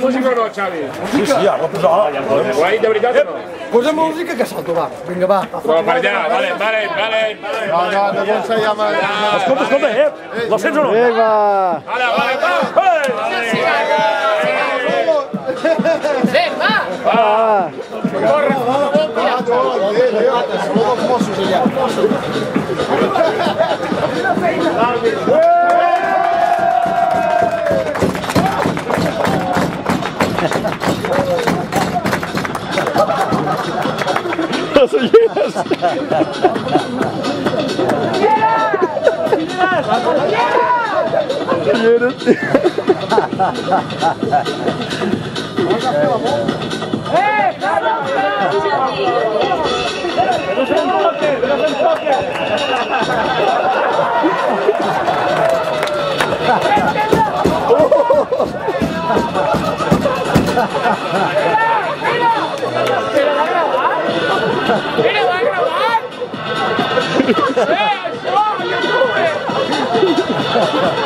música o no, Xavi? Sí, ja, la posar. Ho ha dit de veritat o no? Posa música que salto, va. Vinga, va. Però per allà, vale. No ensenya mai. Escolta, la sents o no? Vinga! Vale. Sí, va! Corre! Som els Mossos allà. Les ulleres! Ulleres! ¡No se enfoque! ¡Mira, va a grabar! ¡Eso! ¡YouTube!